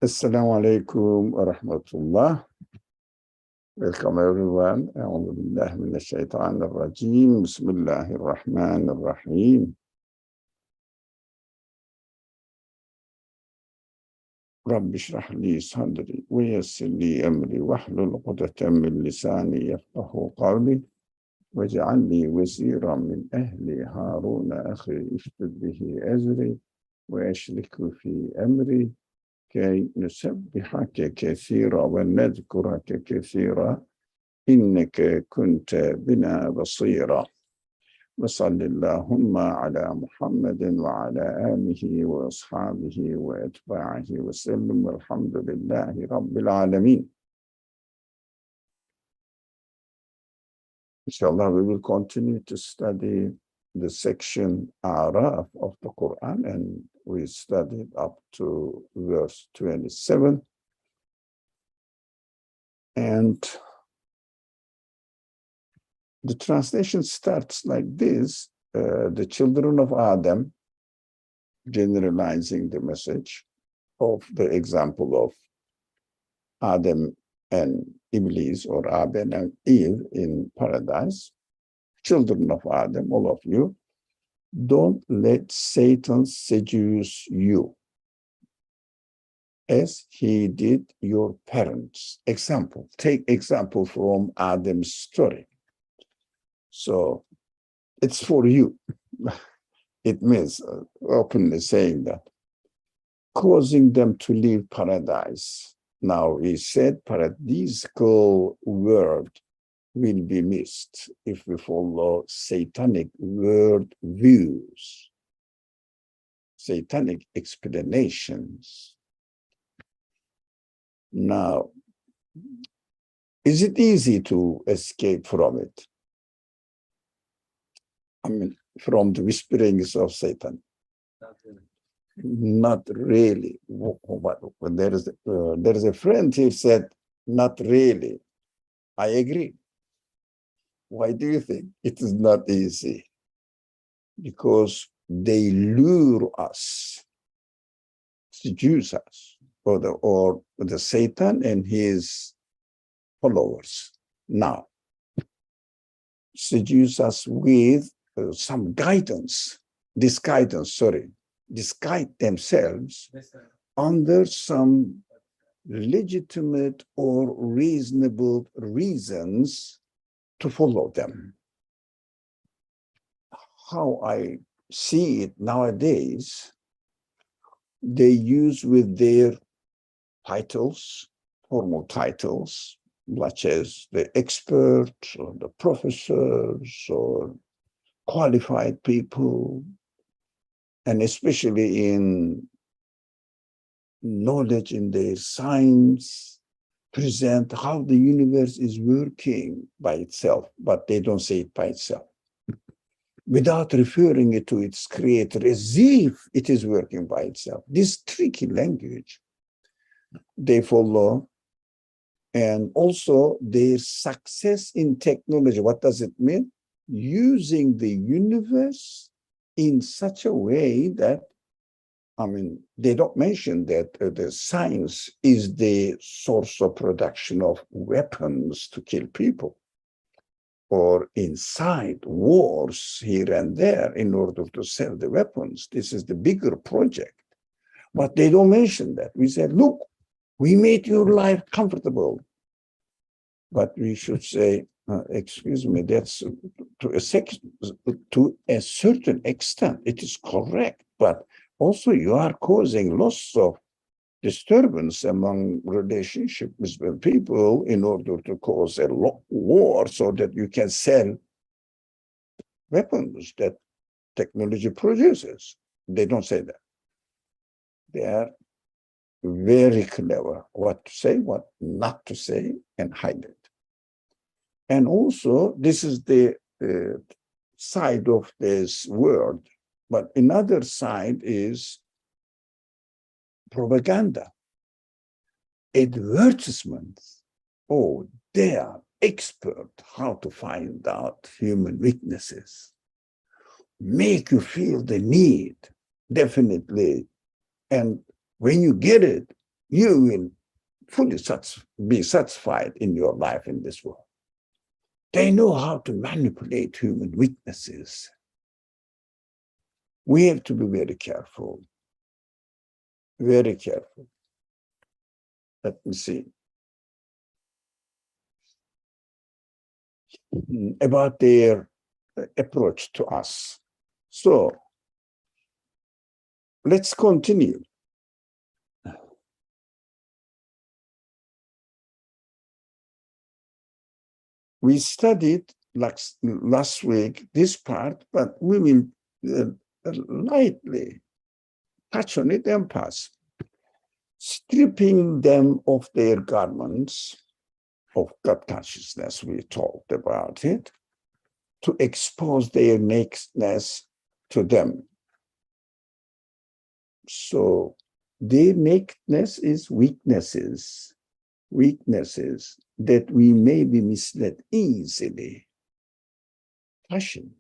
Assalamu alaikum wa rahmatullah. Welcome everyone. A'udhu billahi minash shaitanir rajim. Bismillahir rahmanir rahim. Rabbi shrah li sadri wa yassir li amri wahlul 'uqdatam min lisani yafqahu qawli waj'al li waziran min ahli Harun akhi ishdud bihi azri wa ashriku fi amri كي نسبحك كثيرا ونذكرك كثيرا إنك كنت بنا بصيرا وصل اللهم على محمد وعلى آله وأصحابه وأتباعه وسلم والحمد لله رب العالمين. Inshallah, we will continue to study the section Araf of the Qur'an, and we studied up to verse 27. And the translation starts like this, the children of Adam, generalizing the message of the example of Adam and Iblis, or Adam and Eve in paradise. Children of Adam, all of you, don't let Satan seduce you as he did your parents. Example, take example from Adam's story. So it's for you. It means openly saying that, causing them to leave paradise. Now he said paradisical world will be missed if we follow satanic world views, satanic explanations. Now, is it easy to escape from it? I mean, from the whisperings of Satan? Not really. There is a friend who said, not really. I agree. Why do you think it is not easy? Because they lure us, seduce us, or the Satan and his followers now seduce us with some guidance, disguise themselves under some legitimate or reasonable reasons to follow them. How I see it nowadays, they use with their titles, formal titles, such as the experts or the professors or qualified people, and especially in knowledge in their science, present how the universe is working by itself, but they don't say it by itself, without referring it to its creator as if it is working by itself. This tricky language they follow, and also their success in technology. What does it mean? Using the universe in such a way that, I mean, they don't mention that the science is the source of production of weapons to kill people, or inside wars here and there in order to sell the weapons. This is the bigger project. But they don't mention that. We said, look, we made your life comfortable. But we should say, excuse me, that's to a certain extent, it is correct. But also you are causing lots of disturbance among relationships with people in order to cause a war so that you can sell weapons that technology produces. They don't say that. They are very clever what to say, what not to say, and hide it. And also, this is the side of this world. But another side is propaganda, advertisements. Oh, they are expert how to find out human weaknesses, make you feel the need, definitely. And when you get it, you will fully be satisfied in your life in this world. They know how to manipulate human weaknesses. We have to be very careful. Very careful. Let me see. About their approach to us. So, let's continue. We studied last week this part, but we will lightly touch on it and pass. Stripping them of their garments of God consciousness, we talked about it, to expose their nakedness to them. So their nakedness is weaknesses that we may be misled easily. Passion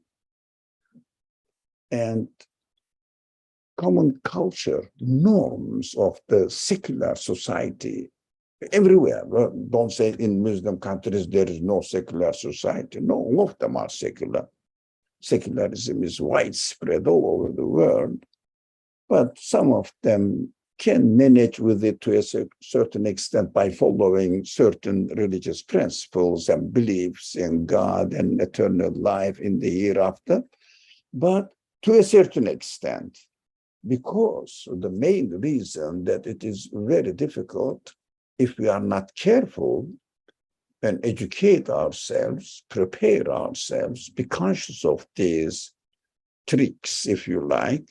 and common culture, norms of the secular society, everywhere. Well, don't say in Muslim countries there is no secular society. No, all of them are secular. Secularism is widespread all over the world, but some of them can manage with it to a certain extent by following certain religious principles and beliefs in God and eternal life in the hereafter, but to a certain extent, because the main reason that it is very difficult if we are not careful and educate ourselves, prepare ourselves, be conscious of these tricks, if you like,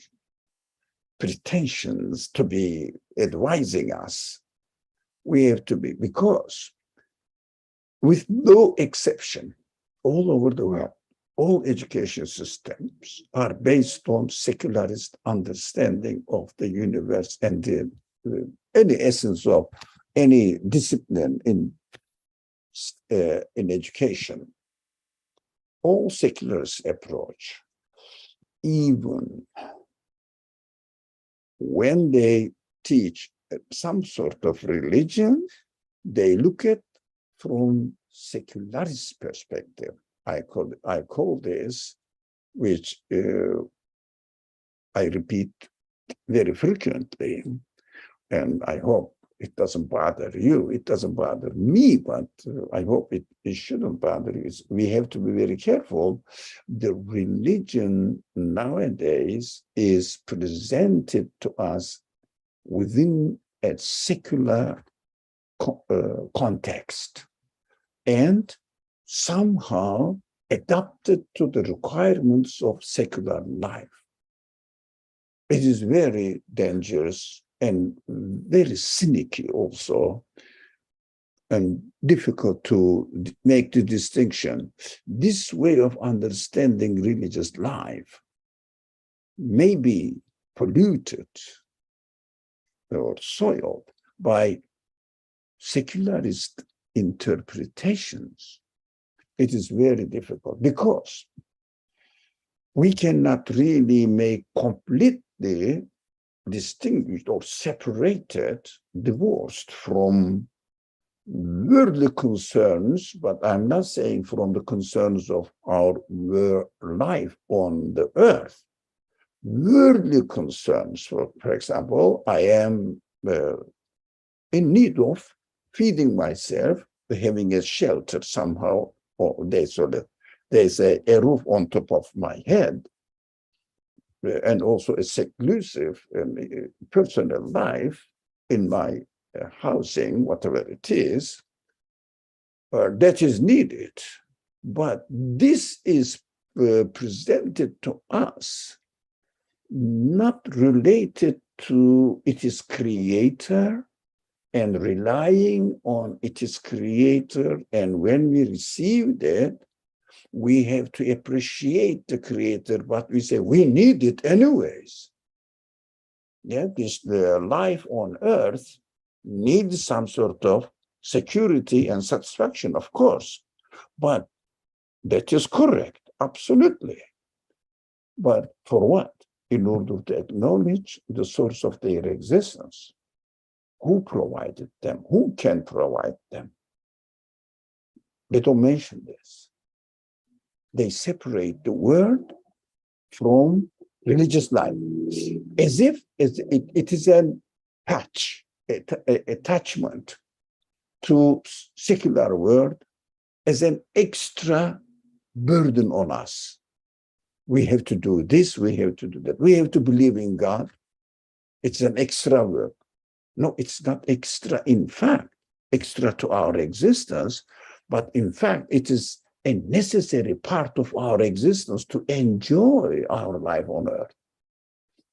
pretensions to be advising us. We have to be, because with no exception, all over the world, all education systems are based on secularist understanding of the universe and the any essence of any discipline in education. All secularist approach, even when they teach some sort of religion, they look at from secularist perspective. I call this, which I repeat very frequently, and I hope it doesn't bother you. It doesn't bother me, but I hope it shouldn't bother you. We have to be very careful. The religion nowadays is presented to us within a secular context and somehow adapted to the requirements of secular life. It is very dangerous and very cynical also, and difficult to make the distinction. This way of understanding religious life may be polluted or soiled by secularist interpretations. It is very difficult because we cannot really make completely distinguished or separated, divorced from worldly concerns, but I'm not saying from the concerns of our life on the earth. Worldly concerns, for example, I am in need of feeding myself, having a shelter somehow, or there's a roof on top of my head, and also a seclusive personal life in my housing, whatever it is, that is needed. But this is presented to us, not related to its creator and relying on its creator. And when we receive that, we have to appreciate the creator, but we say we need it anyways. Yeah, the life on earth needs some sort of security and satisfaction, of course, but that is correct, absolutely. But for what? In order to acknowledge the source of their existence. Who provided them? Who can provide them? They don't mention this. They separate the word from religious life, as if it is an attachment to secular world as an extra burden on us. We have to do this, we have to do that. We have to believe in God. It's an extra work. No, it's not extra. In fact, extra to our existence, but in fact, it is a necessary part of our existence to enjoy our life on earth.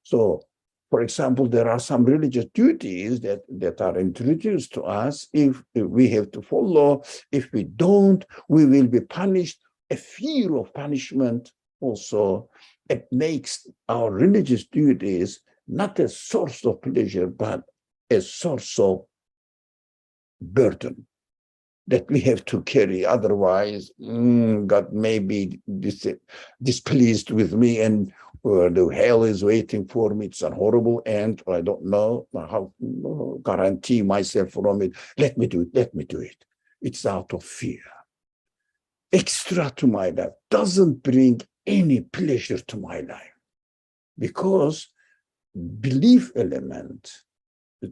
So, for example, there are some religious duties that are introduced to us. If we have to follow, if we don't, we will be punished. A fear of punishment also, it makes our religious duties not a source of pleasure, but a source of burden that we have to carry. Otherwise, God may be displeased with me, and the hell is waiting for me. It's a horrible end. I don't know how to guarantee myself from it. Let me do it. Let me do it. It's out of fear. Extra to my life doesn't bring any pleasure to my life, because belief element,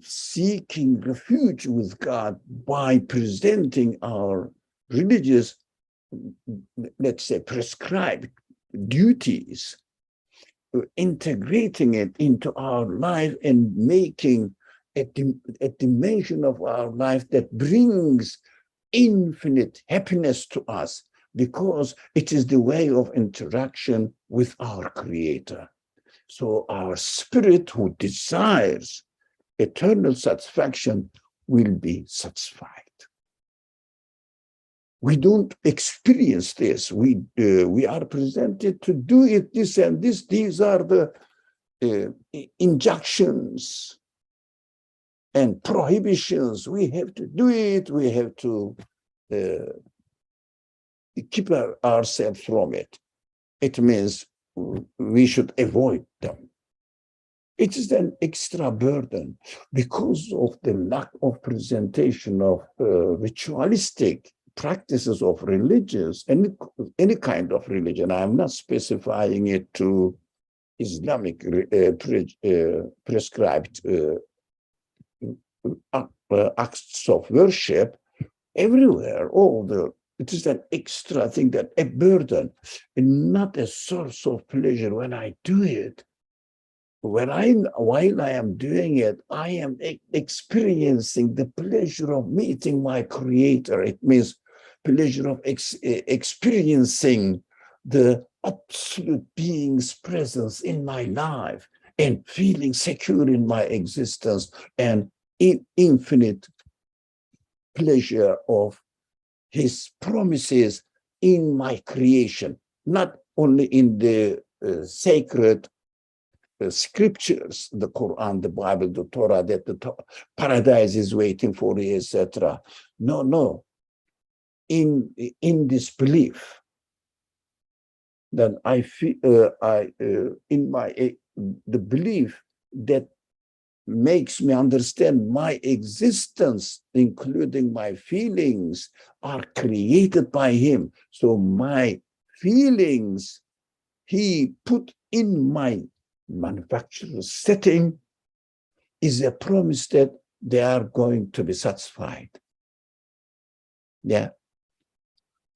seeking refuge with God by presenting our religious, let's say, prescribed duties, integrating it into our life and making a dimension of our life that brings infinite happiness to us, because it is the way of interaction with our Creator. So our spirit who desires eternal satisfaction will be satisfied. We don't experience this. We are presented to do it, this and this. These are the injunctions and prohibitions. We have to do it. We have to keep ourselves from it. It means we should avoid them. It is an extra burden because of the lack of presentation of ritualistic practices of religions, any kind of religion. I'm not specifying it to Islamic prescribed acts of worship. Everywhere, it is an extra thing, that a burden, and not a source of pleasure when I do it. While I am doing it, I am experiencing the pleasure of meeting my Creator. It means pleasure of experiencing the absolute being's presence in my life and feeling secure in my existence, and infinite pleasure of His promises in my creation, not only in the sacred scriptures, the Qur'an, the Bible, the Torah, that the paradise is waiting for you, etc. No. In this belief, that I feel, the belief that makes me understand my existence, including my feelings, are created by Him. So my feelings, He put in my manufacturer's setting, is a promise that they are going to be satisfied. Yeah,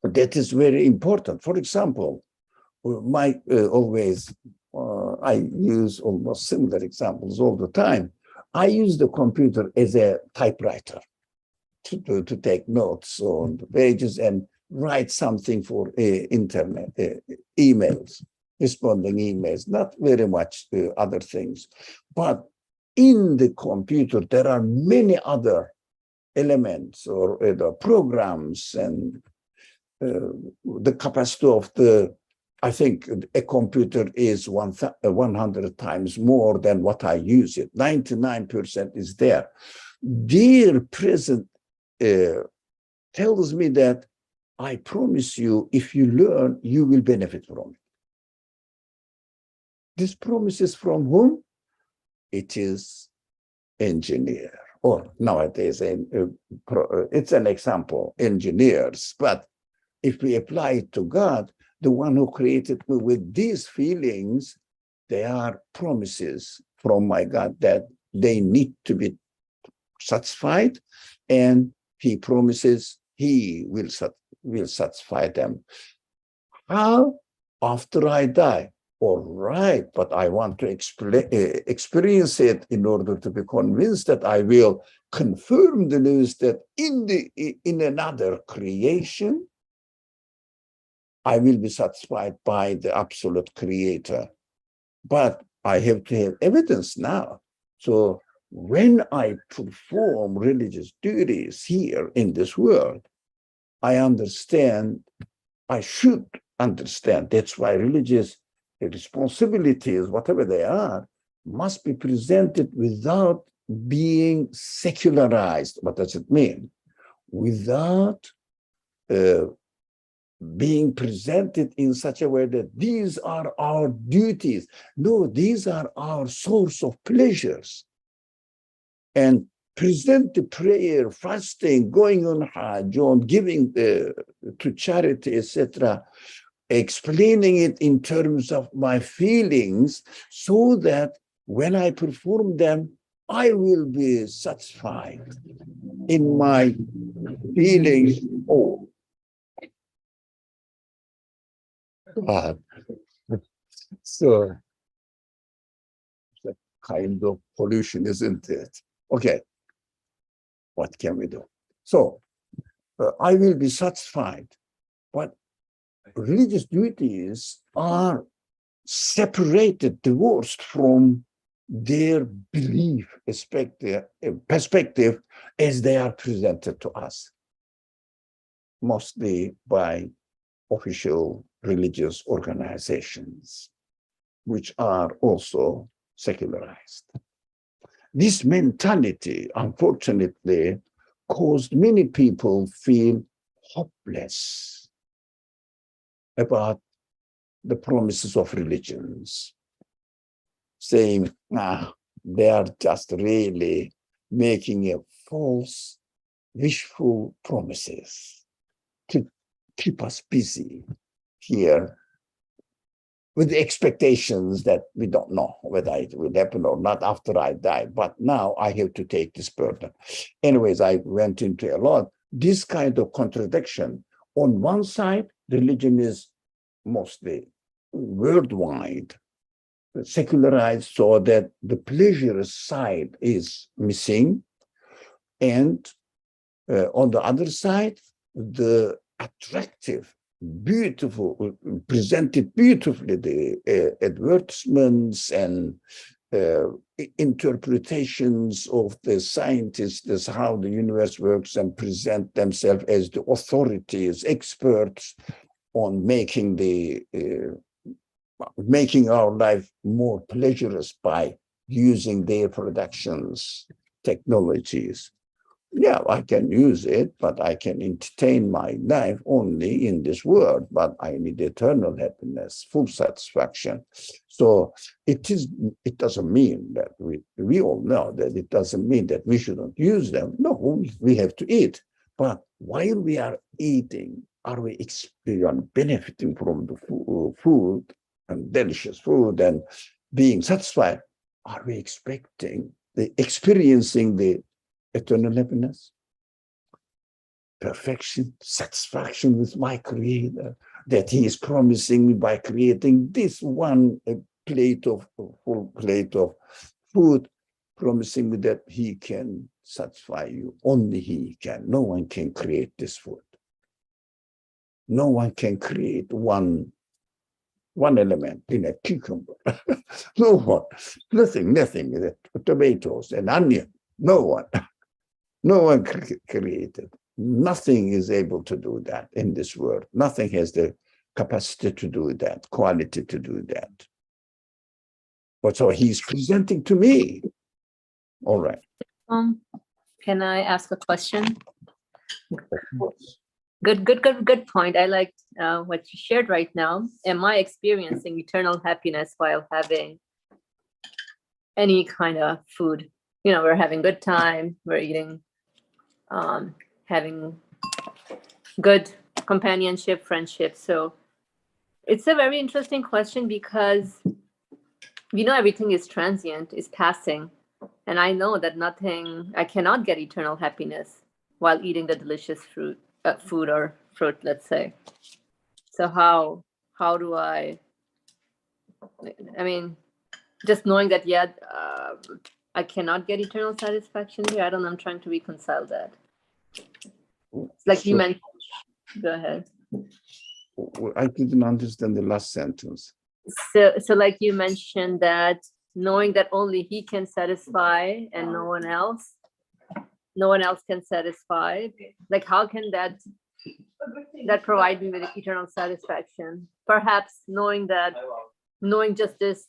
that is very important. For example, I use almost similar examples all the time. I use the computer as a typewriter to take notes on the pages and write something for internet emails. Responding emails, not very much other things. But in the computer, there are many other elements or the programs, and the capacity of I think a computer is 100 times more than what I use it. 99% is there. Their present tells me that I promise you, if you learn, you will benefit from it. This promise is from whom? It is engineer or nowadays, it's an example, engineers, but if we apply it to God, the one who created me with these feelings, they are promises from my God that they need to be satisfied, and he promises he will satisfy them. How? After I die. All right, but I want to experience it in order to be convinced that I will confirm the news that in another creation, I will be satisfied by the absolute creator. But I have to have evidence now. So when I perform religious duties here in this world, I understand, I should understand. That's why religious responsibilities, whatever they are, must be presented without being secularized. What does it mean? Without being presented in such a way that these are our duties. No, these are our source of pleasures. And present the prayer, fasting, going on Hajj, on giving to charity, etc., explaining it in terms of my feelings, so that when I perform them, I will be satisfied in my feelings. Oh, God. So it's a kind of pollution, isn't it? Okay, what can we do? So I will be satisfied, but religious duties are separated, divorced from their belief perspective as they are presented to us, mostly by official religious organizations, which are also secularized. This mentality, unfortunately, caused many people feel hopeless about the promises of religions, saying, they are just really making a false, wishful promises to keep us busy here with the expectations that we don't know whether it will happen or not after I die. But now I have to take this burden. Anyways, I went into a lot. This kind of contradiction. On one side, religion is mostly worldwide secularized, so that the pleasure side is missing. And on the other side, the attractive, beautiful, presented beautifully, the advertisements and interpretations of the scientists, how the universe works, and present themselves as the authorities, experts on making our life more pleasurous by using their productions, technologies. Yeah, I can use it, but I can entertain my life only in this world, but I need eternal happiness, full satisfaction. So it doesn't mean that we all know that it doesn't mean that we shouldn't use them. No, we have to eat. But while we are eating, are we benefiting from the food and delicious food and being satisfied? Are we experiencing the eternal happiness, perfection, satisfaction with my Creator that He is promising me by creating this one full plate of food, promising me that He can satisfy you. Only He can. No one can create this food. No one can create one element in a cucumber. No one. Nothing. Tomatoes and onion. No one. No one created. Nothing is able to do that in this world. Nothing has the capacity to do that, quality to do that. But so He's presenting to me. All right. Can I ask a question? Of course. Good point. I liked what you shared right now. Am I experiencing eternal happiness while having any kind of food we're having good time, we're eating, having good companionship, friendship. So it's a very interesting question because everything is transient, is passing. And I know that I cannot get eternal happiness while eating the delicious food or fruit, let's say. So how do I mean, just knowing that, I cannot get eternal satisfaction here. I don't know. I'm trying to reconcile that. It's like you mentioned. Go ahead. I didn't understand the last sentence. So like you mentioned that knowing that only he can satisfy and no one else can satisfy. Like, how can that provide me with eternal satisfaction? Perhaps knowing just this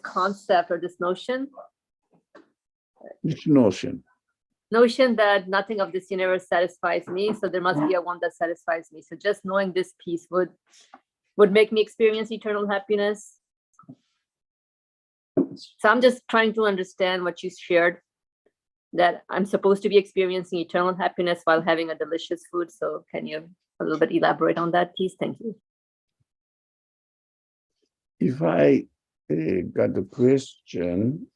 concept or this notion. Which notion? Notion that nothing of this universe satisfies me, so there must be a one that satisfies me. So just knowing this piece would make me experience eternal happiness. So I'm just trying to understand what you shared, that I'm supposed to be experiencing eternal happiness while having a delicious food. So can you a little bit elaborate on that, please? Thank you. If I got the question.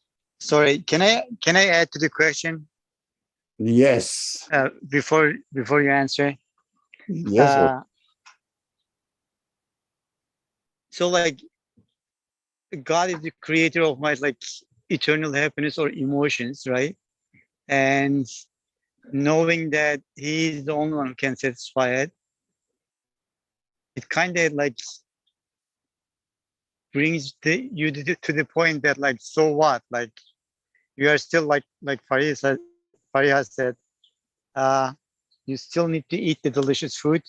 Sorry, can I add to the question? Yes. Before you answer. Yes. So like, God is the creator of my eternal happiness or emotions, right? And knowing that he is the only one who can satisfy it, it kind of brings you to the point that so what? You are still like Faria said, you still need to eat the delicious food.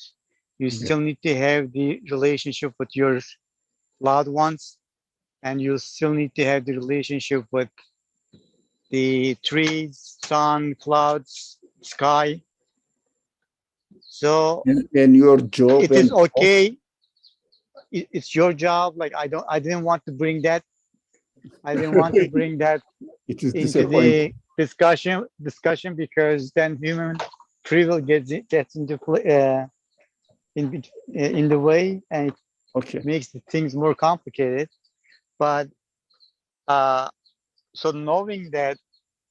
You still need to have the relationship with your loved ones, and you still need to have the relationship with the trees, sun, clouds, sky. So and your job, it is okay. It's your job. I didn't want to bring that. I didn't want to bring that into the discussion because then human free will gets into play in the way, and it makes the things more complicated. But so knowing that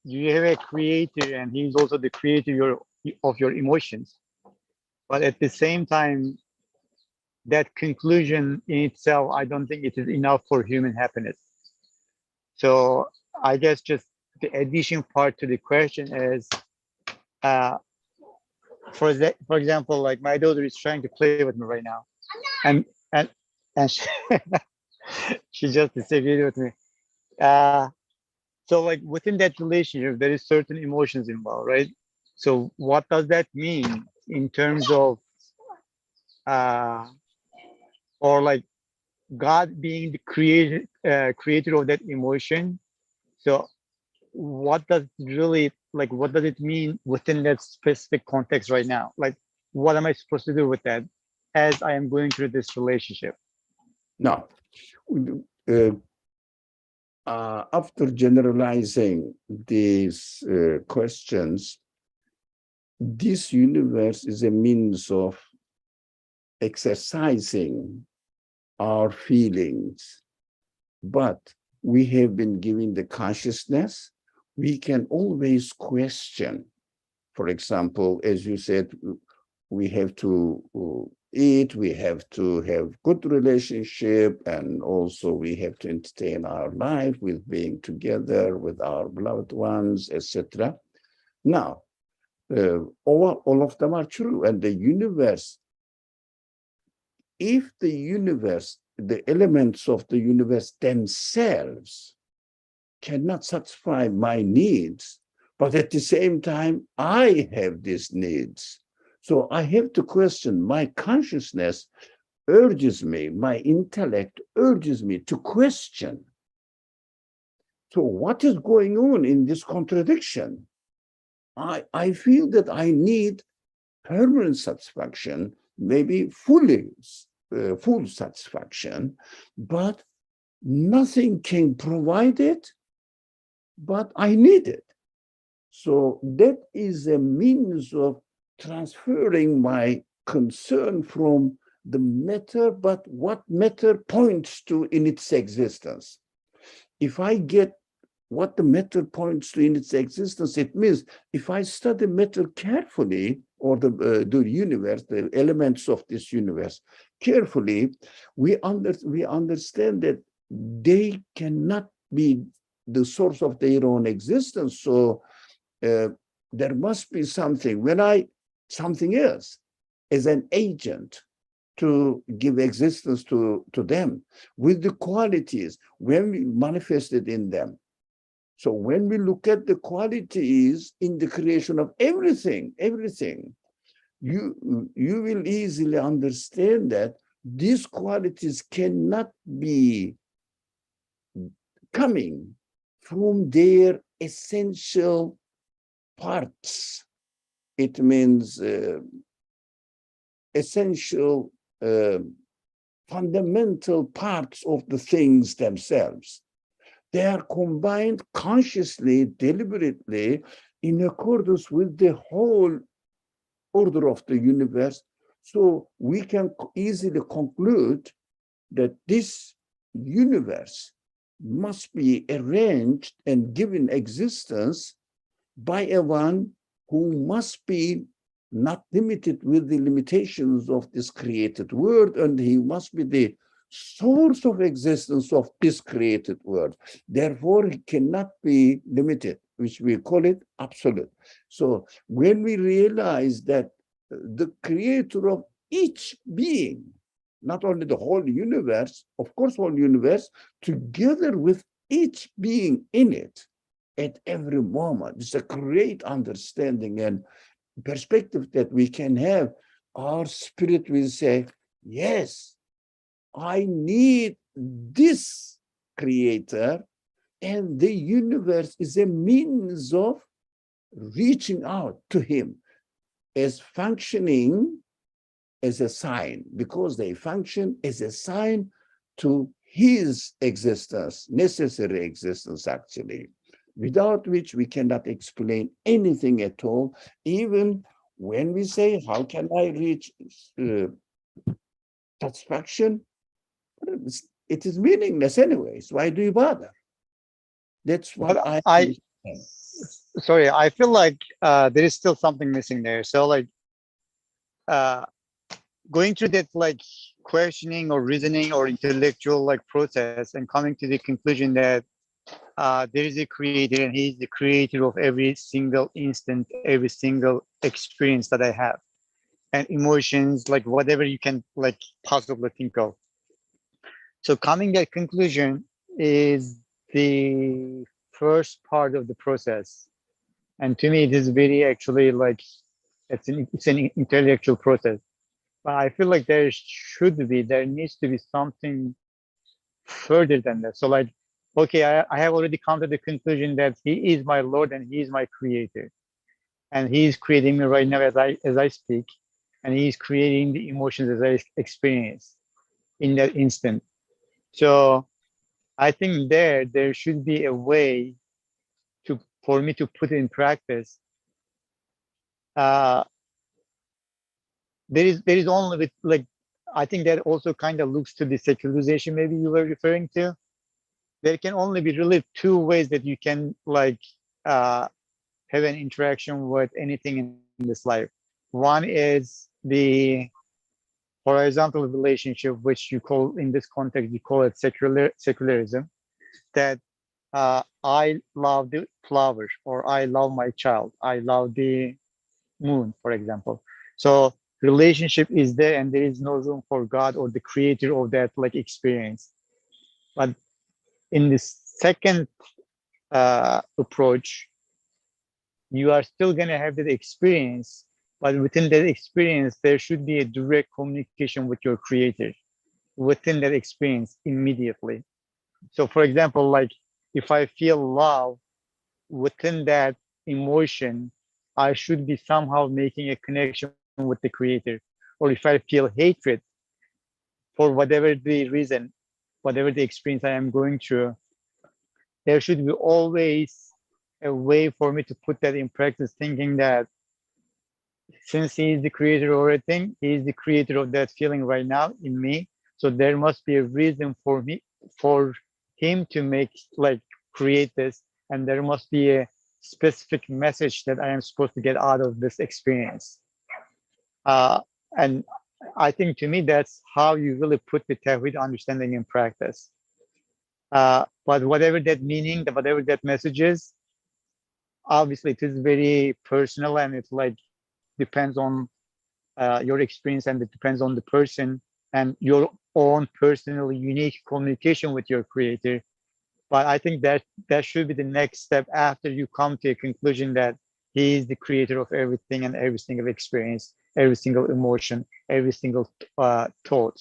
you have a creator and he's also the creator of your emotions, but at the same time, that conclusion in itself, I don't think it is enough for human happiness. So I guess just the addition part to the question is, for example, my daughter is trying to play with me right now, and she just disagreed with me. So within that relationship, there is certain emotions involved, right? So what does that mean in terms of, or God being the creator of that emotion? So what does it mean within that specific context right now? What am I supposed to do with that as I am going through this relationship? Now, after generalizing these questions, this universe is a means of exercising our feelings, but we have been given the consciousness. We can always question. For example, as you said, we have to eat, we have to have good relationship, and also we have to entertain our life with being together with our beloved ones, etc. Now, all of them are true, and the universe, if the universe, the elements of the universe themselves cannot satisfy my needs, but at the same time, I have these needs. So I have to question. My consciousness urges me, my intellect urges me to question. So what is going on in this contradiction? I feel that I need permanent satisfaction, maybe full satisfaction, but nothing can provide it. but I need it. So that is a means of transferring my concern from the matter, but what matter points to in its existence. If I get what the matter points to in its existence, it means if I study matter carefully, or the universe, the elements of this universe carefully, we understand that they cannot be the source of their own existence. So there must be something. Something else as an agent to give existence to them with the qualities when we manifested in them. So when we look at the qualities in the creation of everything, you will easily understand that these qualities cannot be coming from their essential parts. It means essential, fundamental parts of the things themselves. They are combined consciously, deliberately, in accordance with the whole order of the universe. So we can easily conclude that this universe must be arranged and given existence by a one who must be not limited with the limitations of this created world, and he must be the source of existence of this created world. Therefore, he cannot be limited, which we call it absolute. So when we realize that the creator of each being, not only the whole universe, of course, whole universe, together with each being in it at every moment, it's a great understanding and perspective that we can have. Our spirit will say, yes, I need this creator, and the universe is a means of reaching out to him as functioning as a sign, because they function as a sign to his existence, necessary existence, actually, without which we cannot explain anything at all. Even when we say, how can I reach satisfaction? It is meaningless anyways. Why do you bother? That's what But I I, understand. sorry, I feel like there is still something missing there. So like uh, going through that like questioning or reasoning or intellectual like process and coming to the conclusion that there is a creator and he's the creator of every single instant, every single experience that I have, and emotions, like whatever you can like possibly think of. So coming to that conclusion is the first part of the process. And to me, it is very actually like it's an intellectual process. But I feel like there needs to be something further than that. So like, okay, I have already come to the conclusion that he is my Lord and he is my creator. And he is creating me right now as I speak. And he is creating the emotions as I experience in that instant. So I think there should be a way for me to put it in practice. Uh, there is only with like, I think that also kind of looks to the secularization maybe you were referring to. There can only be really two ways that you can like have an interaction with anything in this life. One is the horizontal relationship, which you call in this context, you call it secularism, that I love the flower, or I love my child, I love the moon, for example. So relationship is there and there is no room for God or the creator of that like experience. But in the second approach, you are still going to have that experience, but within that experience, there should be a direct communication with your creator within that experience immediately. So for example, like if I feel love within that emotion, I should be somehow making a connection with the creator. Or if I feel hatred for whatever the reason, whatever the experience I am going through, there should be always a way for me to put that in practice, thinking that since he is the creator of everything, he is the creator of that feeling right now in me. So there must be a reason for me, for him to make, like, create this, and there must be a specific message that I am supposed to get out of this experience. And I think, to me, that's how you really put the Tawhid understanding in practice. But whatever that meaning, whatever that message is, obviously it is very personal, and it's like depends on your experience, and it depends on the person and your own personal unique communication with your creator. But I think that that should be the next step after you come to a conclusion that he is the creator of everything and every single experience, every single emotion, every single thought.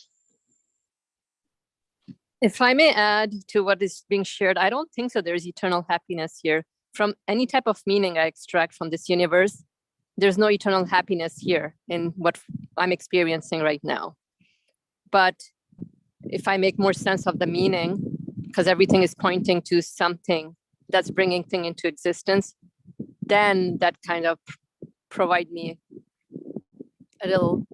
If I may add to what is being shared, I don't think so there's eternal happiness here. From any type of meaning I extract from this universe, there's no eternal happiness here in what I'm experiencing right now. But if I make more sense of the meaning, because everything is pointing to something that's bringing thing into existence, then that kind of provide me a little,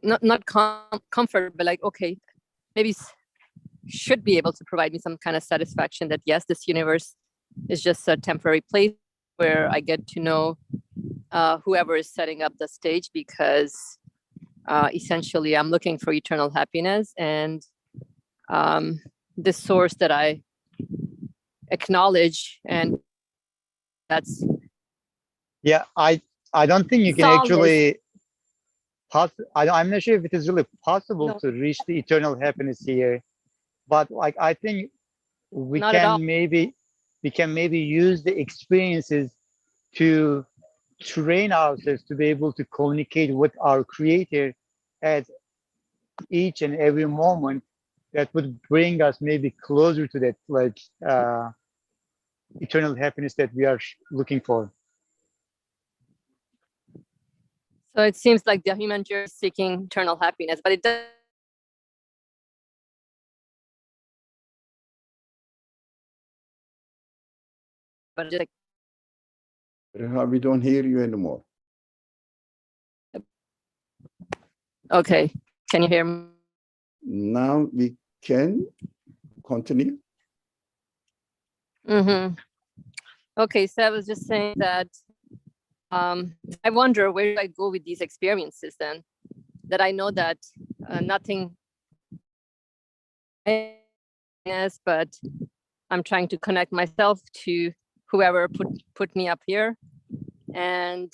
not comfort, but like, okay, maybe should be able to provide me some kind of satisfaction that yes, this universe is just a temporary place where I get to know whoever is setting up the stage, because essentially I'm looking for eternal happiness, and the source that I acknowledge, and that's I don't think you can solace. actually I'm not sure if it is really possible No. to reach the eternal happiness here, but like I think we Not at all. can maybe use the experiences to train ourselves to be able to communicate with our creator at each and every moment. That would bring us maybe closer to that, like, eternal happiness that we are looking for. So it seems like the human journey is seeking eternal happiness, but it does. But just like, We don't hear you anymore. okay, can you hear me? Now we can continue. Mm-hmm. Okay, so I was just saying that I wonder where do I go with these experiences then, that I know that nothing is, but I'm trying to connect myself to whoever put me up here, and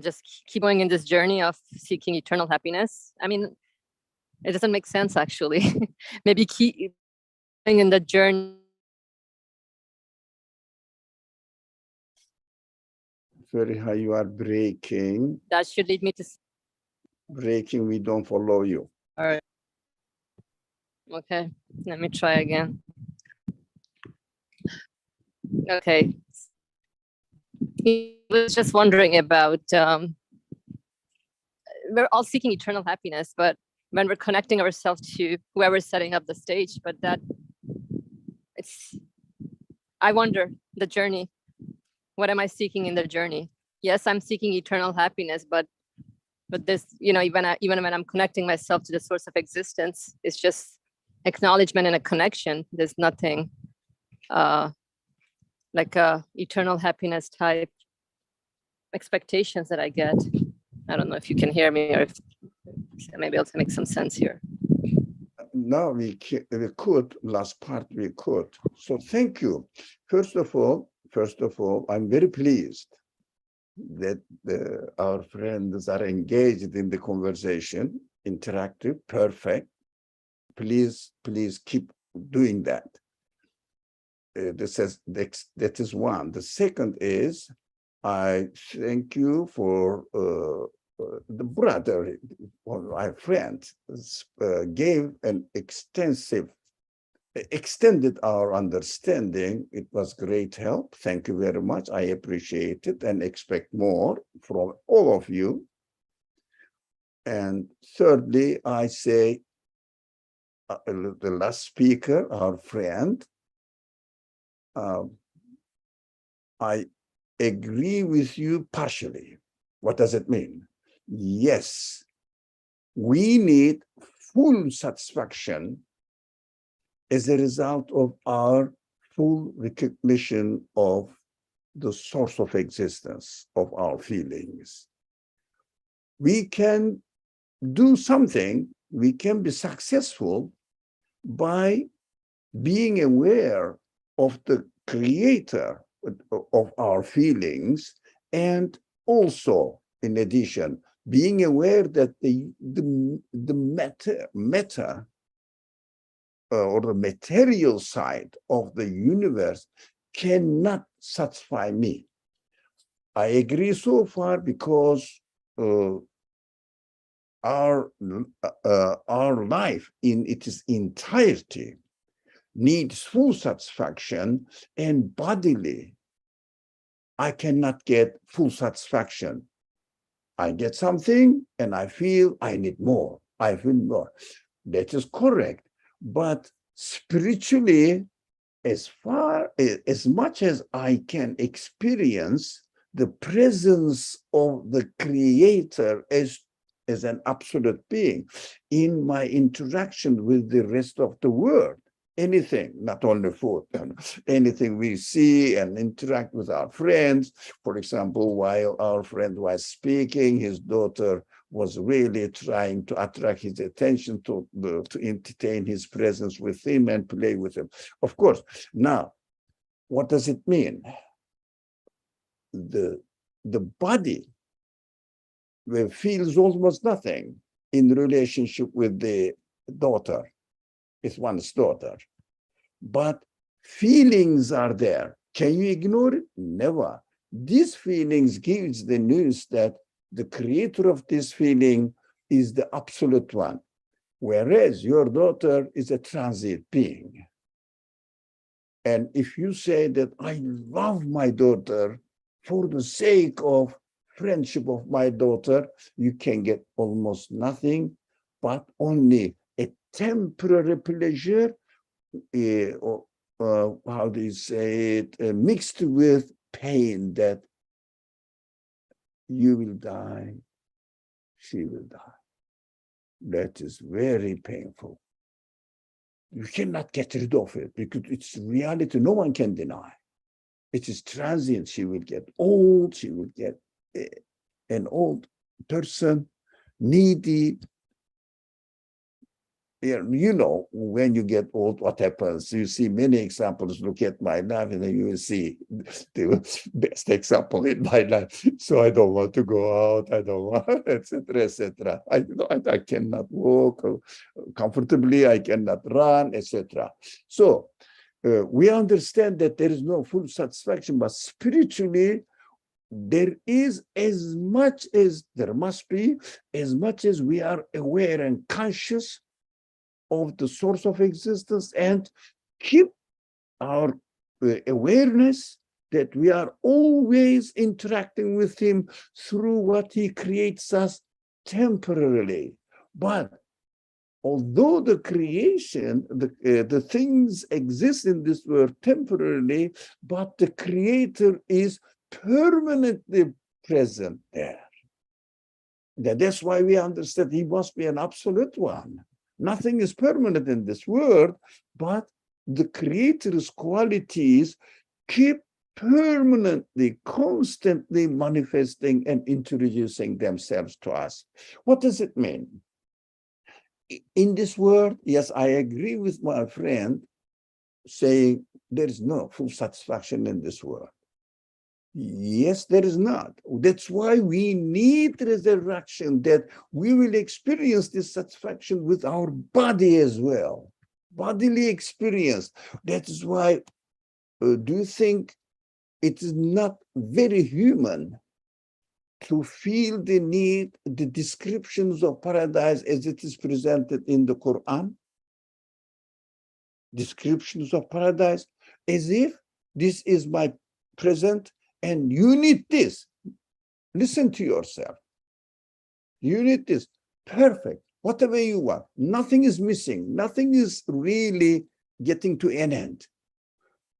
just keep going in this journey of seeking eternal happiness. I mean, it doesn't make sense actually. Maybe keep going in the journey. Very high, you are breaking. That should lead me to. Breaking, we don't follow you. All right. Okay, let me try again. Okay. I was just wondering about, we're all seeking eternal happiness, but when we're connecting ourselves to whoever's setting up the stage, but that I wonder the journey. What am I seeking in the journey? Yes, I'm seeking eternal happiness, but this, even when I'm connecting myself to the source of existence, it's just acknowledgement and a connection. There's nothing like a eternal happiness type expectations that I get. I don't know if you can hear me, or if I may be able to make some sense here. No, we could, last part we could. So thank you. First of all, I'm very pleased that our friends are engaged in the conversation, interactive, perfect. Please keep doing that. That is one. The second is, I thank you for the brother, or my friend, gave an extended our understanding. It was great help. Thank you very much. I appreciate it and expect more from all of you. And thirdly, I say, the last speaker, our friend, I agree with you partially. What does it mean? Yes, we need full satisfaction as a result of our full recognition of the source of existence of our feelings. We can do something, we can be successful by being aware of the creator of our feelings, and also, in addition, being aware that the matter or the material side of the universe cannot satisfy me. I agree so far because our life in its entirety needs full satisfaction, and bodily, I cannot get full satisfaction. I get something and I feel I need more. I feel more. That is correct. But spiritually, as much as I can experience the presence of the Creator as an absolute being in my interaction with the rest of the world, anything, not only food, anything we see and interact with our friends. For example, while our friend was speaking, his daughter was really trying to attract his attention to entertain his presence with him and play with him. Of course, now, what does it mean? The body feels almost nothing in relationship with the daughter. It's one's daughter. But feelings are there. Can you ignore it? Never. These feelings gives the news that the creator of this feeling is the absolute one, whereas your daughter is a transient being. And if you say that I love my daughter for the sake of friendship of my daughter, you can get almost nothing, but only a temporary pleasure, how do you say it, mixed with pain that you will die, she will die. That is very painful. You cannot get rid of it because it's reality no one can deny. It is transient. She will get old, she will get an old person, needy. You know, when you get old, what happens? You see many examples. Look at my life, and then you will see the best example in my life. So I don't want to go out. I don't want, etc., etc. I cannot walk comfortably. I cannot run, etc. So we understand that there is no full satisfaction, but spiritually, there is as much as there must be, as much as we are aware and conscious of the source of existence, and keep our awareness that we are always interacting with him through what he creates us temporarily. But although the creation, the things exist in this world temporarily, but the creator is permanently present there. That's why we understand he must be an absolute one. Nothing is permanent in this world, but the creator's qualities keep permanently, constantly manifesting and introducing themselves to us. What does it mean? In this world, yes, I agree with my friend saying there is no full satisfaction in this world. Yes, there is not. That's why we need resurrection, that we will experience this satisfaction with our body as well. Bodily experience. That is why, do you think it is not very human to feel the need, the descriptions of paradise as it is presented in the Qur'an? Descriptions of paradise, as if this is my present and you need this. Listen to yourself. You need this. Perfect. whatever you want. Nothing is missing. Nothing is really getting to an end.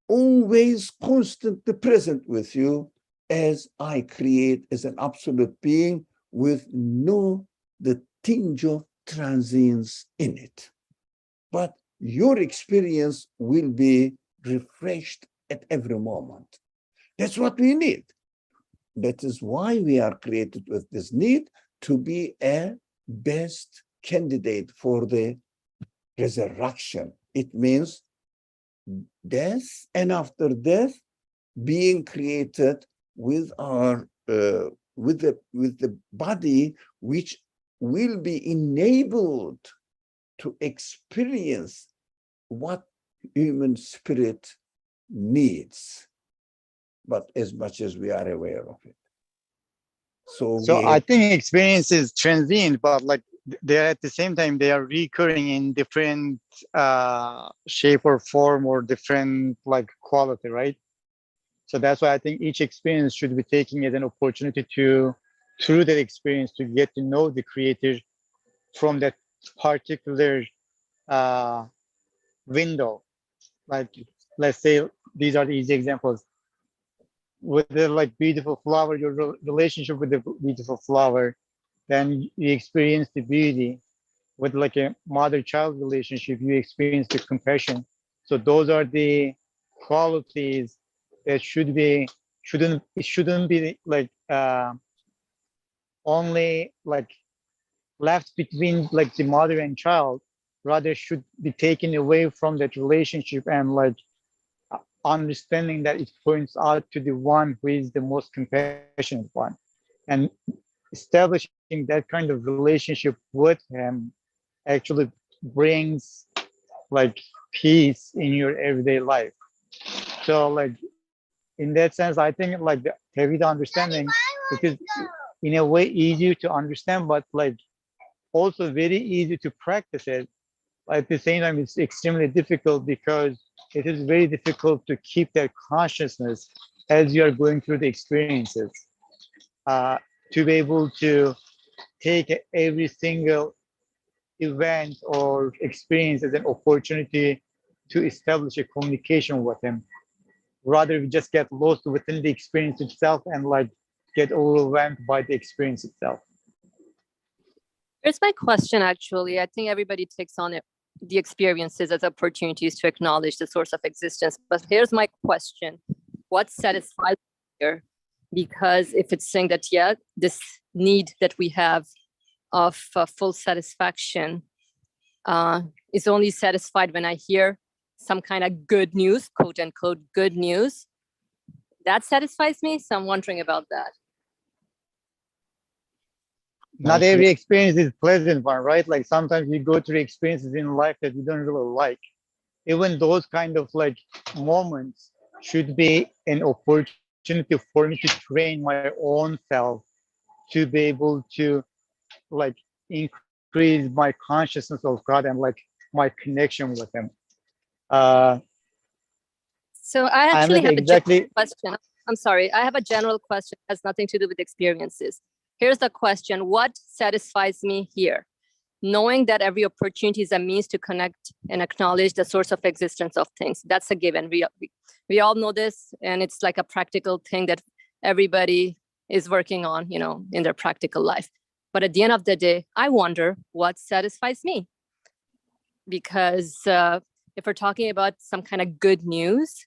Always constantly present with you as I create as an absolute being with no the tinge of transience in it. But your experience will be refreshed at every moment. That's what we need. That is why we are created with this need to be a best candidate for the resurrection. It means death, and after death, being created with our with the body which will be enabled to experience what human spirit needs, but as much as we are aware of it. So I think experience is transient, but like they're at the same time, they are recurring in different shape or form or different like quality, right? So that's why I think each experience should be taken as an opportunity to, through that experience, to get to know the creator from that particular window. Like, let's say these are the easy examples. With the like beautiful flower, your relationship with the beautiful flower, then you experience the beauty. With like a mother-child relationship, you experience the compassion. So those are the qualities that shouldn't be like only like left between like the mother and child, rather should be taken away from that relationship, and like understanding that it points out to the one who is the most compassionate one, and establishing that kind of relationship with him actually brings like peace in your everyday life. So like in that sense, I think like the Tawhid understanding, it is in a way easier to understand, but like also very easy to practice it. At the same time, it's extremely difficult because it is very difficult to keep that consciousness as you are going through the experiences, to be able to take every single event or experience as an opportunity to establish a communication with him. Rather, we just get lost within the experience itself and like get overwhelmed by the experience itself. Here's my question, actually. I think everybody takes on it, the experiences as opportunities to acknowledge the source of existence. But here's my question. What satisfies here? Because if it's saying that, yeah, this need that we have of full satisfaction is only satisfied when I hear some kind of good news, quote unquote, good news, that satisfies me. So I'm wondering about that. Not every experience is pleasant one, right? Like sometimes you go through experiences in life that you don't really like. Even those kind of like moments should be an opportunity for me to train my own self to be able to like increase my consciousness of God and like my connection with him. So I actually have a exactly general question. I'm sorry, I have a general question. It has nothing to do with experiences. Here's the question. What satisfies me here? Knowing that every opportunity is a means to connect and acknowledge the source of existence of things. That's a given. We all know this, and it's like a practical thing that everybody is working on, you know, in their practical life. But at the end of the day, I wonder what satisfies me. Because if we're talking about some kind of good news,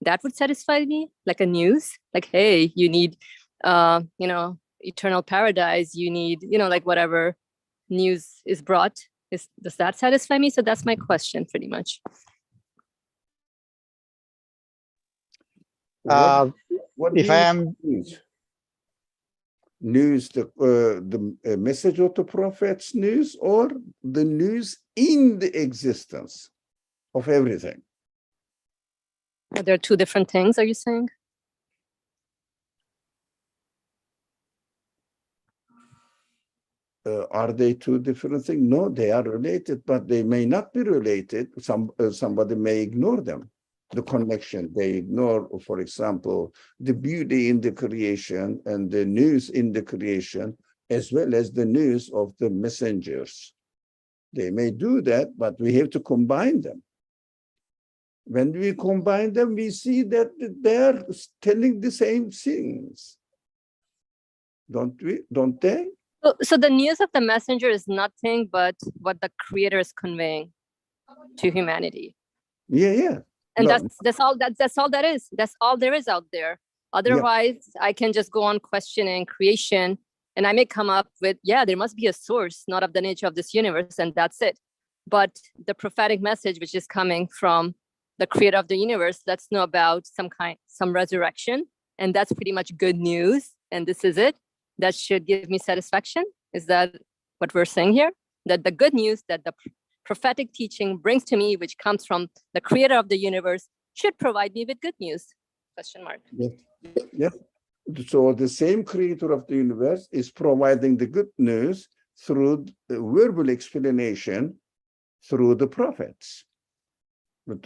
that would satisfy me, like a news, like, hey, you need, you know, eternal paradise, you need, you know, like whatever news is brought, does that satisfy me? So that's my question pretty much. What if I am news, the message of the prophet's news, or the news in the existence of everything? Are there two different things, are you saying? Are they two different things? No, they are related, but they may not be related. Somebody may ignore them, the connection. They ignore, for example, the beauty in the creation and the news in the creation, as well as the news of the messengers They may do that, but we have to combine them. When we combine them, we see that they are telling the same things. Don't they? So the news of the messenger is nothing but what the creator is conveying to humanity. Yeah. And No. that's all that is. That's all there is out there. Otherwise, I can just go on questioning creation, and I may come up with, there must be a source, not of the nature of this universe, and that's it. But the prophetic message, which is coming from the creator of the universe, lets know about some resurrection, and that's pretty much good news. And this is it. That should give me satisfaction. Is that what we're saying here? That the good news that the prophetic teaching brings to me, which comes from the creator of the universe, should provide me with good news? Question mark. Yes. So the same creator of the universe is providing the good news through the verbal explanation through the prophets.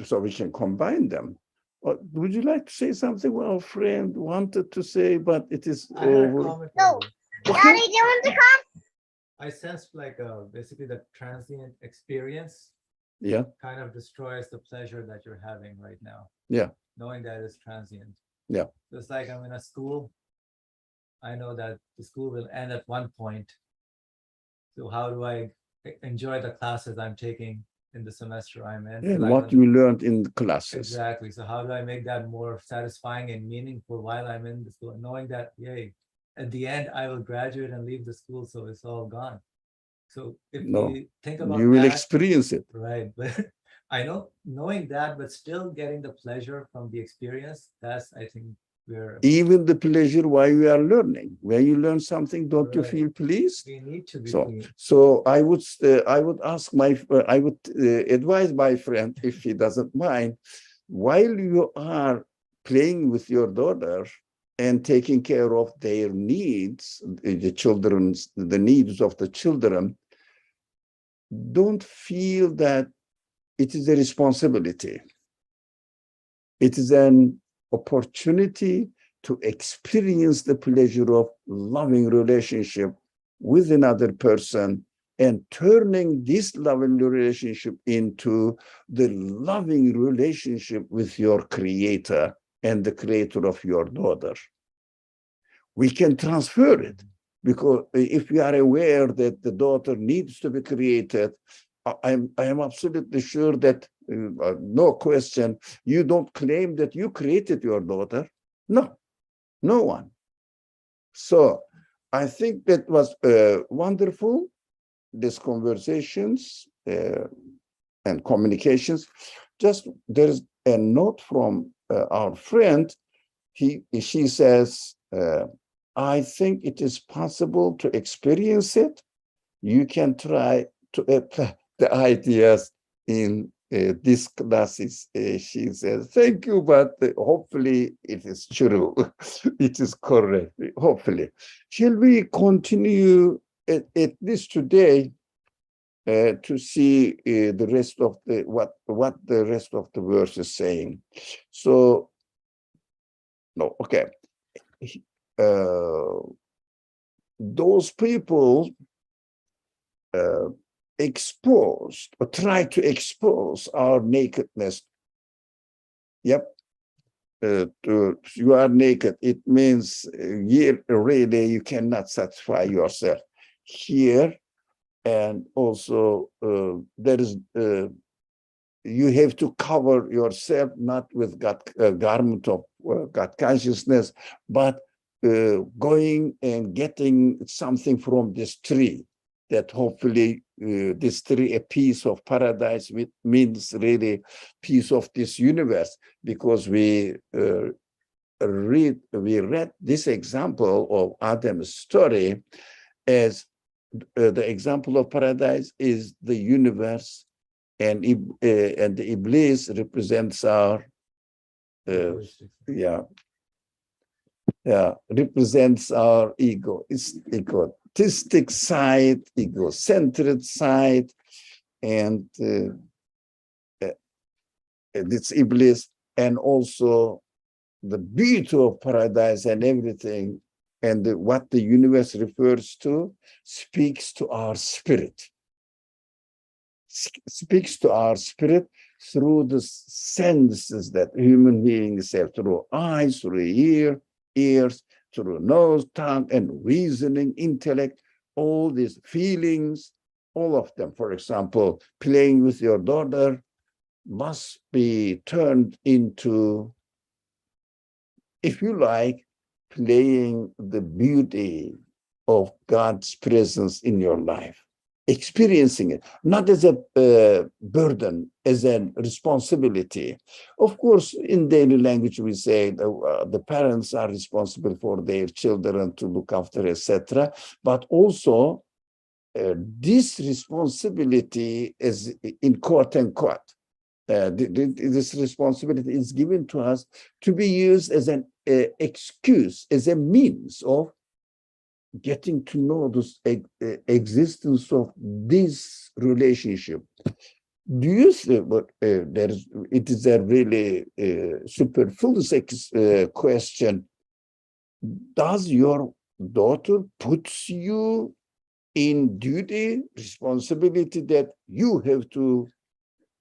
So we can combine them. Would you like to say something? Well, friend wanted to say, but it is over. No. Okay. Daddy, do you want to come? I sense like basically the transient experience Yeah. kind of destroys the pleasure that you're having right now. Yeah. Knowing that it's transient. Yeah. Just like I'm in a school, I know that the school will end at one point. So how do I enjoy the classes I'm taking in the semester I'm in? And what you learned in the classes. Exactly. So how do I make that more satisfying and meaningful while I'm in the school, knowing that, yay, at the end I will graduate and leave the school, so it's all gone. So if we think about you will that, experience it. right? But I know knowing that, but still getting the pleasure from the experience, that's, I think, where Even the pleasure while you are learning. When you learn something, don't you Right. feel pleased? we need to be So I would ask I would advise my friend, if he doesn't mind, while you are playing with your daughter and taking care of their needs, the needs of the children, don't feel that it is a responsibility. It is an opportunity to experience the pleasure of loving relationship with another person and turning this loving relationship into the loving relationship with your creator and the creator of your daughter. We can transfer it, because if we are aware that the daughter needs to be created, I am absolutely sure that, no question, you don't claim that you created your daughter. No one. So I think that was wonderful, these conversations and communications. Just there's a note from our friend. She says, I think it is possible to experience it. You can try to apply the ideas in these classes. She says, thank you, but hopefully it is true. It is correct, hopefully. Shall we continue at least today to see the rest of what the rest of the verse is saying? So, no, okay. Those people exposed or try to expose our nakedness. Yep. You are naked. It means really you cannot satisfy yourself here. And also there is you have to cover yourself not with garment of God consciousness, but going and getting something from this tree, that hopefully this tree, a piece of paradise, means really piece of this universe, because we read this example of Adam's story as the example of paradise is the universe, and the Iblis represents our represents our ego. It's egotistic side, ego-centered side, and it's Iblis, and also the beauty of paradise and everything, and what the universe refers to speaks to our spirit. speaks to our spirit through the senses that human beings have, through eyes, through ears, through nose, tongue, and reasoning, intellect, all these feelings, all of them. For example, playing with your daughter must be turned into, if you like, playing the beauty of God's presence in your life, experiencing it, not as a burden, as a responsibility. Of course, in daily language, we say the parents are responsible for their children to look after, etc. But also, this responsibility is in quote unquote. This responsibility is given to us to be used as an excuse, as a means of getting to know the existence of this relationship. Do you think, but it is a really superfluous question. Does your daughter puts you in duty, responsibility that you have to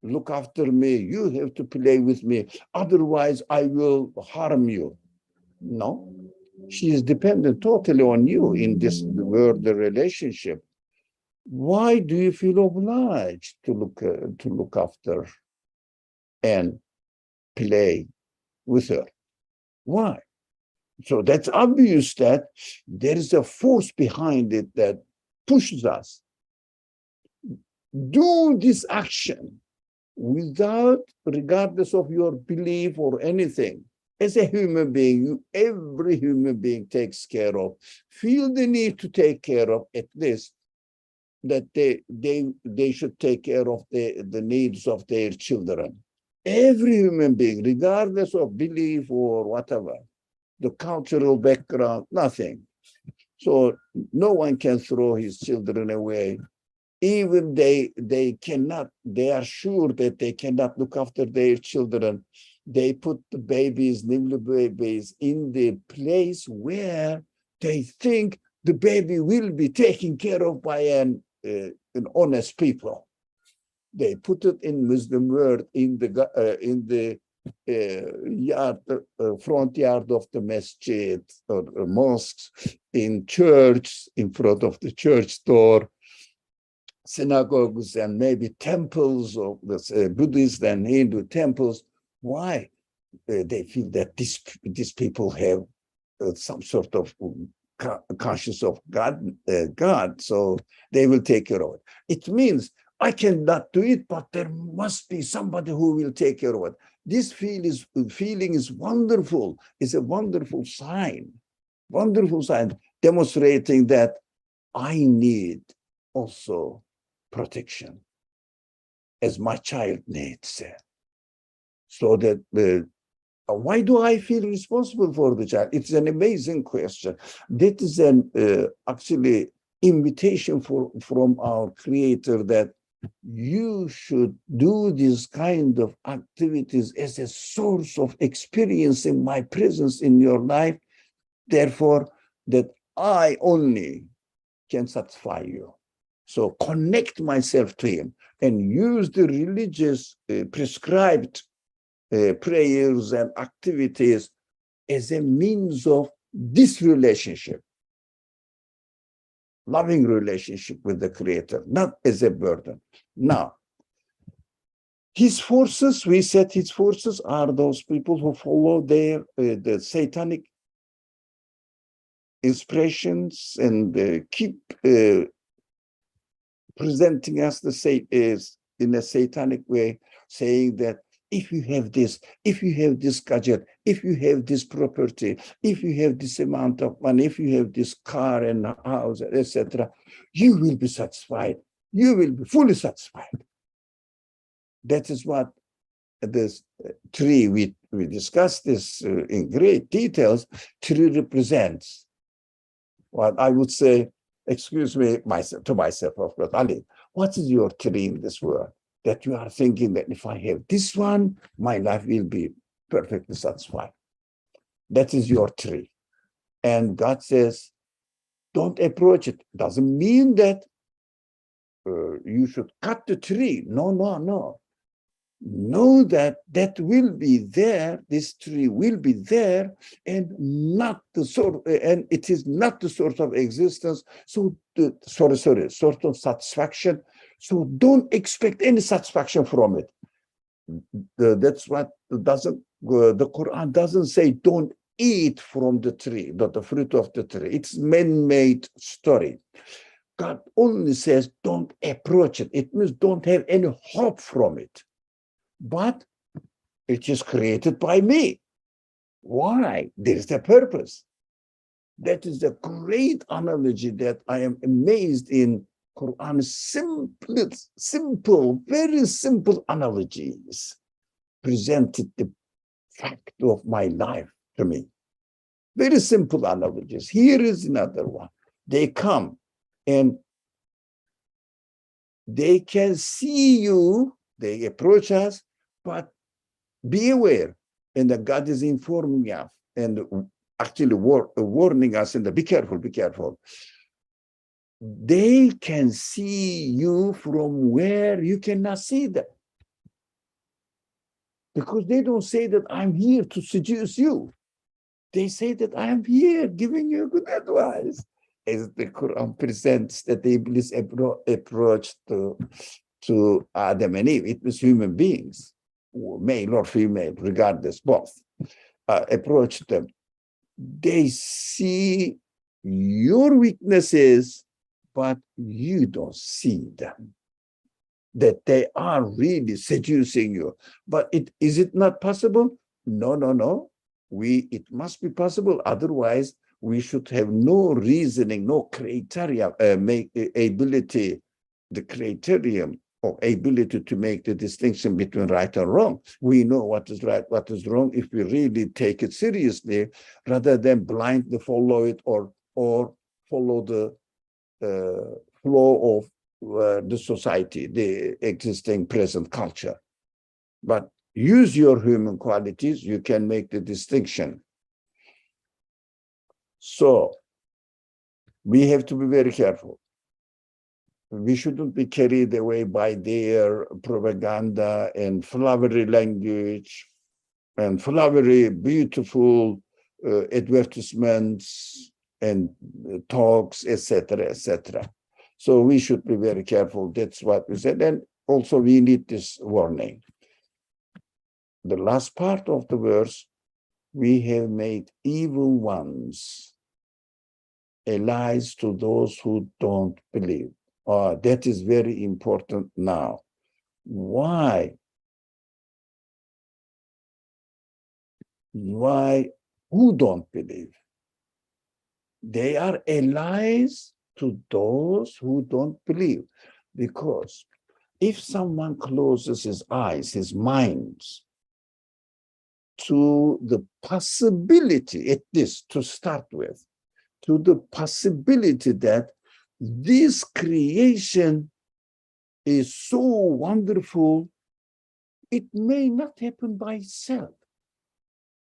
look after me, you have to play with me, otherwise I will harm you? No. She is dependent totally on you in this world relationship. Why do you feel obliged to look after and play with her? Why? So that's obvious that there is a force behind it that pushes us. Do this action without, regardless of your belief or anything. As a human being, every human being takes care of, feel the need to take care of, at least that they should take care of the needs of their children. Every human being, regardless of belief or whatever, the cultural background, nothing. So no one can throw his children away. Even they are sure that they cannot look after their children. They put the babies, newly babies, in the place where they think the baby will be taken care of by an honest people. They put it in Muslim world in the front yard of the masjid or mosques, in church, in front of the church door, synagogues, and maybe temples of the Buddhist and Hindu temples. Why? They feel that these people have some sort of conscience of God, so they will take care of it. It means I cannot do it, but there must be somebody who will take care of it. This feeling is wonderful. It's a wonderful sign, demonstrating that I need also protection, as my child needs. So that why do I feel responsible for the child? It's an amazing question. That is an actually invitation from our Creator that you should do this kind of activities as a source of experiencing my presence in your life. Therefore, that I only can satisfy you. So connect myself to him and use the religious prescribed prayers and activities as a means of this relationship, loving relationship with the Creator, not as a burden. Now, his forces, we said his forces are those people who follow the satanic inspirations and keep presenting us in a satanic way, saying that if you have this gadget, if you have this property, if you have this amount of money, if you have this car and house, etc., you will be satisfied. You will be fully satisfied. That is what this tree, we discussed this in great details, tree represents. What I would say, excuse me, to myself, of course, Ali, what is your tree in this world? That you are thinking that if I have this one, my life will be perfectly satisfied. That is your tree. And God says, don't approach it. Doesn't mean that you should cut the tree. No, no, no. Know that that will be there, this tree will be there, and not the sort, and it is not the source of existence. So sort of satisfaction. So don't expect any satisfaction from it. That's what doesn't the Quran doesn't say don't eat from the tree, the fruit of the tree. It's man-made story. God only says don't approach it. It means don't have any hope from it. But it is created by me. Why? There's a purpose. That is a great analogy that I am amazed in Quran's simple, very simple analogies presented the fact of my life to me. Very simple analogies. Here is another one. They come and they can see you, they approach us, but be aware. And that God is informing us and actually warning us and be careful, be careful. They can see you from where you cannot see them. Because they don't say that I'm here to seduce you. They say that I am here giving you good advice. As the Quran presents that the Iblis approach to Adam and Eve, it was human beings, male or female, regardless, both, approach them. They see your weaknesses, but you don't see them. That they are really seducing you. But is it not possible? No, no, no. It must be possible. Otherwise, we should have no reasoning, no criteria, ability, the criterion or ability to make the distinction between right and wrong. We know what is right, what is wrong, if we really take it seriously, rather than blindly follow it or follow the flow of the society, the existing present culture. But use your human qualities, you can make the distinction. So we have to be very careful. We shouldn't be carried away by their propaganda and flowery language and flowery, beautiful advertisements and talks, etc., etc. So we should be very careful. That's what we said. And also we need this warning. The last part of the verse, we have made evil ones allies to those who don't believe. That is very important now. Why? Why? Who don't believe? They are allies to those who don't believe. Because if someone closes his eyes, his mind, to the possibility, at least to start with, to the possibility that this creation is so wonderful, it may not happen by itself.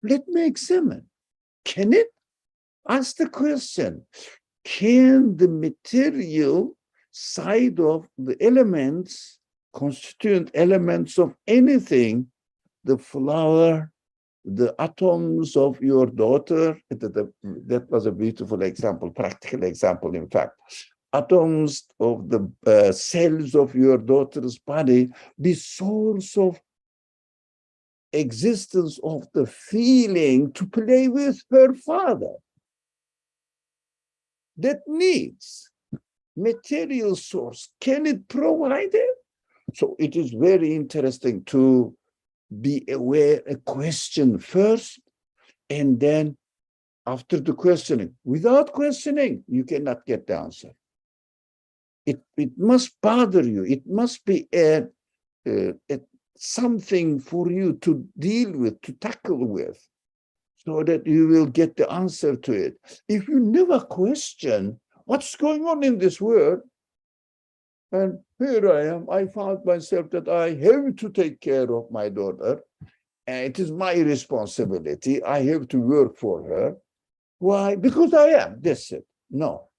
Let me examine. Can it? Ask the question. Can the material side of the elements, constituent elements of anything, the flower, the atoms of your daughter, that was a beautiful example, practical example, in fact. Atoms of the cells of your daughter's body be source of existence of the feeling to play with her father. That needs material source. Can it provide it? So it is very interesting to be aware, a question first, and then after the questioning. Without questioning, you cannot get the answer. It must bother you. It must be something for you to deal with, to tackle with, so that you will get the answer to it. If you never question what's going on in this world, and here I am, I found myself that I have to take care of my daughter, and it is my responsibility. I have to work for her. Why? Because I am. That's it. No,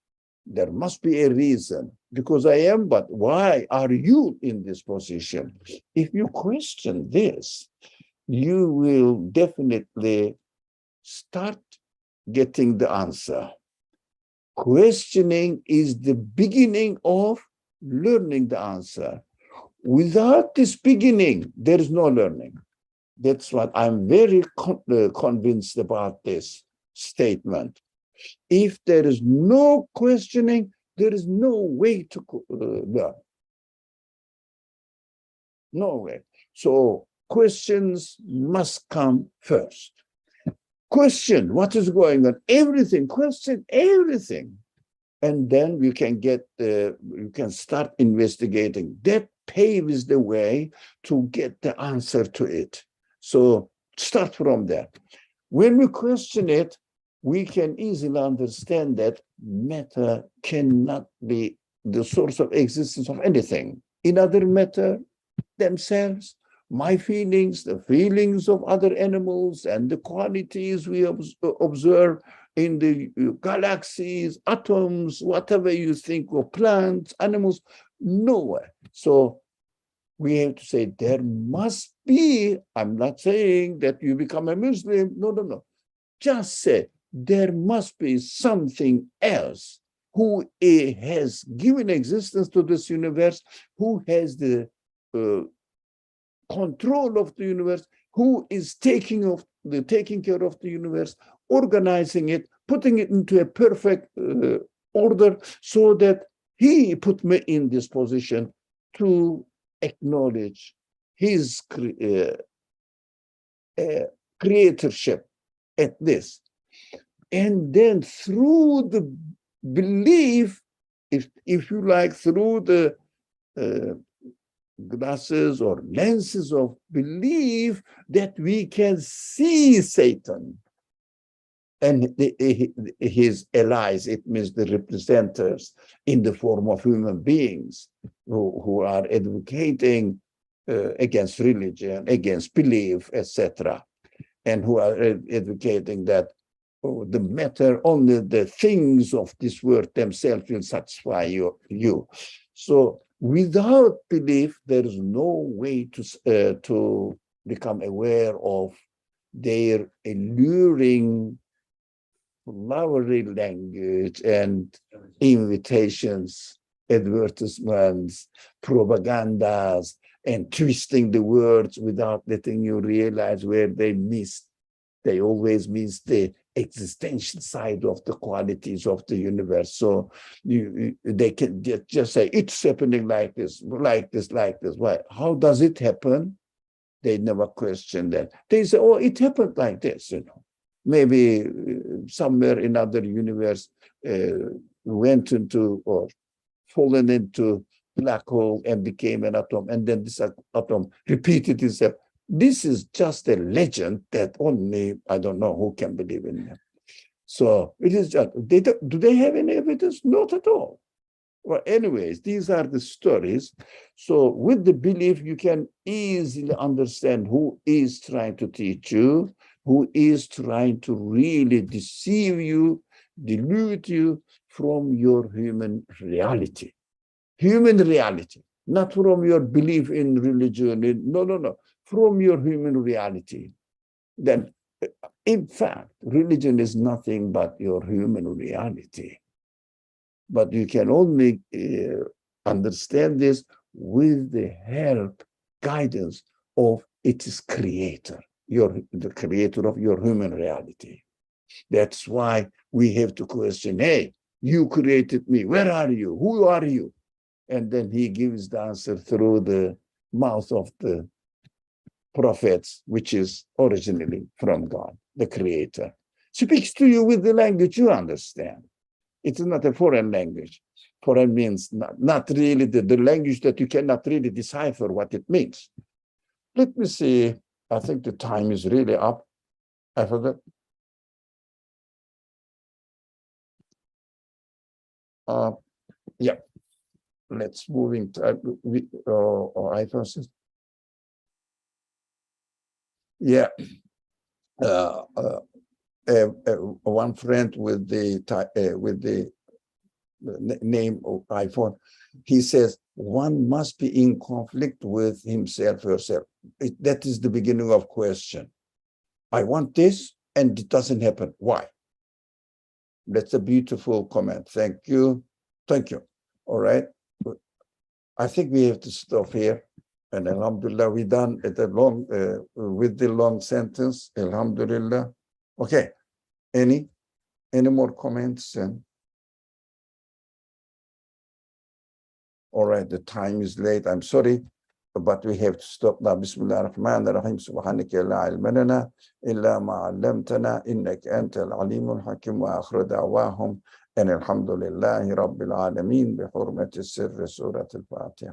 there must be a reason. because I am, but why are you in this position? If you question this, you will definitely start getting the answer. Questioning is the beginning of learning the answer. Without this beginning, there is no learning. That's what I'm very convinced about this statement. If there is no questioning, there is no way to learn. No way. So questions must come first. Question what is going on, everything, question everything. And then you can you can start investigating. That paves the way to get the answer to it. So start from there. When we question it, we can easily understand that matter cannot be the source of existence of anything. In other matter, themselves, my feelings, the feelings of other animals, and the qualities we observe in the galaxies, atoms, whatever you think of, plants, animals, nowhere. So we have to say there must be, I'm not saying that you become a Muslim, no. Just say there must be something else who has given existence to this universe, who has the control of the universe, who is taking care of the universe, organizing it, putting it into a perfect order, so that he put me in this position to acknowledge his creatorship at this. And then through the belief, if you like, through the glasses or lenses of belief, that we can see Satan and his allies, it means the representatives in the form of human beings who are advocating against religion, against belief, etc., and who are advocating that the matter, only the things of this world themselves will satisfy you. So without belief, there is no way to become aware of their alluring, flowery language and invitations, advertisements, propagandas, and twisting the words without letting you realize where they missed. They always miss the existential side of the qualities of the universe. So they can just say, it's happening like this, like this, like this. Why? How does it happen? They never question that. They say, oh, it happened like this, Maybe somewhere in other universe went into or fallen into black hole and became an atom, and then this atom repeated itself. This is just a legend that only, I don't know who can believe in them. So it is just, do they have any evidence? Not at all. Well, anyways, these are the stories. So with the belief, you can easily understand who is trying to teach you, who is trying to really deceive you, delude you from your human reality. Human reality, not from your belief in religion. No. From your human reality. Then, in fact, religion is nothing but your human reality. But you can only understand this with the help, guidance of its creator, the creator of your human reality. That's why we have to question, hey, you created me. Where are you? Who are you? And then he gives the answer through the mouth of the prophets, which is originally from God, the creator. Speaks to you with the language you understand. It is not a foreign language. Foreign means not really the language that you cannot really decipher what it means. Let me see. I think the time is really up. I forgot. Yeah. Let's move into iPhone. Yeah. One friend with the name of iPhone. He says one must be in conflict with himself or herself. That is the beginning of question. I want this and it doesn't happen. Why? That's a beautiful comment. Thank you. Thank you. All right. I think we have to stop here. And alhamdulillah, we done at a long, with the long sentence. Alhamdulillah. Okay. Any more comments? All right, the time is late. I'm sorry, but we have to stop now. Bismillah ar-Rahman ar-Rahim. Subhanaka la ilma lana illa ma 'allamtana innaka antal alimul hakim wa akhiru da'wahum and alhamdulillahi rabbil alamin bi hurmati sirri surat al-Fatiha.